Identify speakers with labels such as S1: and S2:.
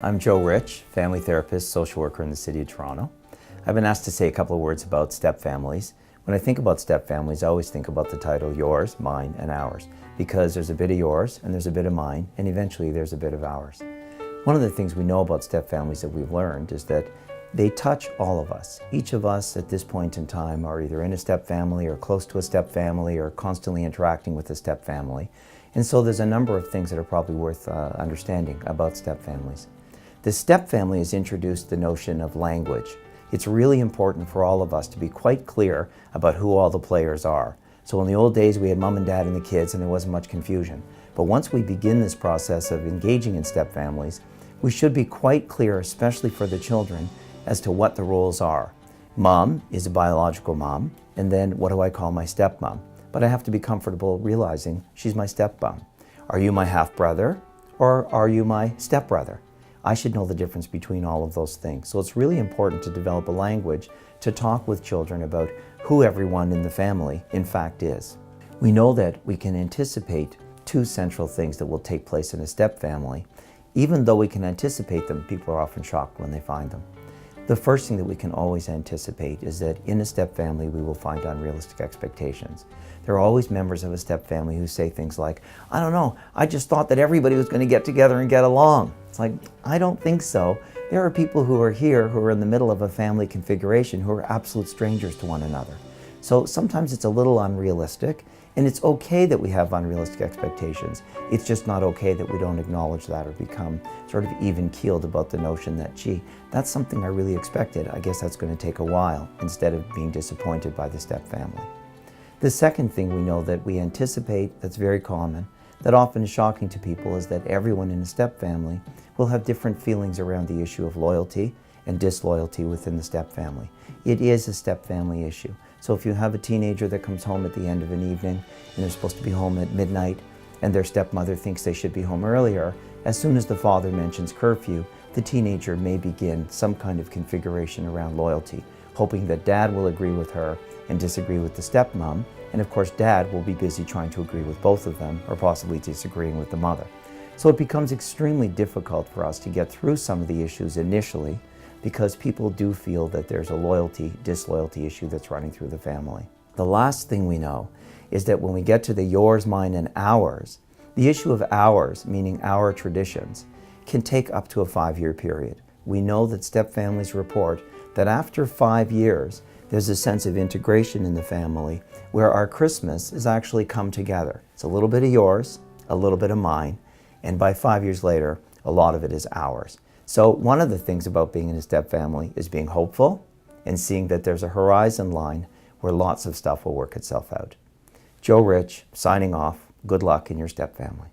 S1: I'm Joe Rich, family therapist, social worker in the City of Toronto. I've been asked to say a couple of words about step families. When I think about step families, I always think about the title yours, mine, and ours, because there's a bit of yours and there's a bit of mine, and eventually there's a bit of ours. One of the things we know about step families that we've learned is that they touch all of us. Each of us at this point in time are either in a step family or close to a step family or constantly interacting with a step family. And so there's a number of things that are probably worth understanding about step families. The step family has introduced the notion of language. It's really important for all of us to be quite clear about who all the players are. So in the old days we had mom and dad and the kids and there wasn't much confusion. But once we begin this process of engaging in step families, we should be quite clear, especially for the children, as to what the roles are. Mom is a biological mom, and then what do I call my stepmom? But I have to be comfortable realizing she's my stepmom. Are you my half-brother or are you my stepbrother? I should know the difference between all of those things. So it's really important to develop a language to talk with children about who everyone in the family in fact is. We know that we can anticipate two central things that will take place in a step family. Even though we can anticipate them, people are often shocked when they find them. The first thing that we can always anticipate is that in a step family we will find unrealistic expectations. There are always members of a step family who say things like, I don't know, I just thought that everybody was going to get together and get along. It's like, I don't think so. There are people who are here who are in the middle of a family configuration who are absolute strangers to one another. So sometimes it's a little unrealistic, and it's okay that we have unrealistic expectations. It's just not okay that we don't acknowledge that or become sort of even-keeled about the notion that, gee, that's something I really expected. I guess that's going to take a while, instead of being disappointed by the step family. The second thing we know that we anticipate that's very common, that often is shocking to people, is that everyone in a step family will have different feelings around the issue of loyalty and disloyalty within the step family. It is a step family issue. So if you have a teenager that comes home at the end of an evening and they're supposed to be home at midnight and their stepmother thinks they should be home earlier, as soon as the father mentions curfew, the teenager may begin some kind of configuration around loyalty, hoping that dad will agree with her and disagree with the stepmom, and of course dad will be busy trying to agree with both of them or possibly disagreeing with the mother. So it becomes extremely difficult for us to get through some of the issues initially, because people do feel that there's a loyalty-disloyalty issue that's running through the family. The last thing we know is that when we get to the yours, mine, and ours, the issue of ours, meaning our traditions, can take up to a 5-year period. We know that step families report that after 5 years, there's a sense of integration in the family where our Christmas has actually come together. It's a little bit of yours, a little bit of mine, and by 5 years later, a lot of it is ours. So one of the things about being in a step family is being hopeful and seeing that there's a horizon line where lots of stuff will work itself out. Joe Rich, signing off. Good luck in your step family.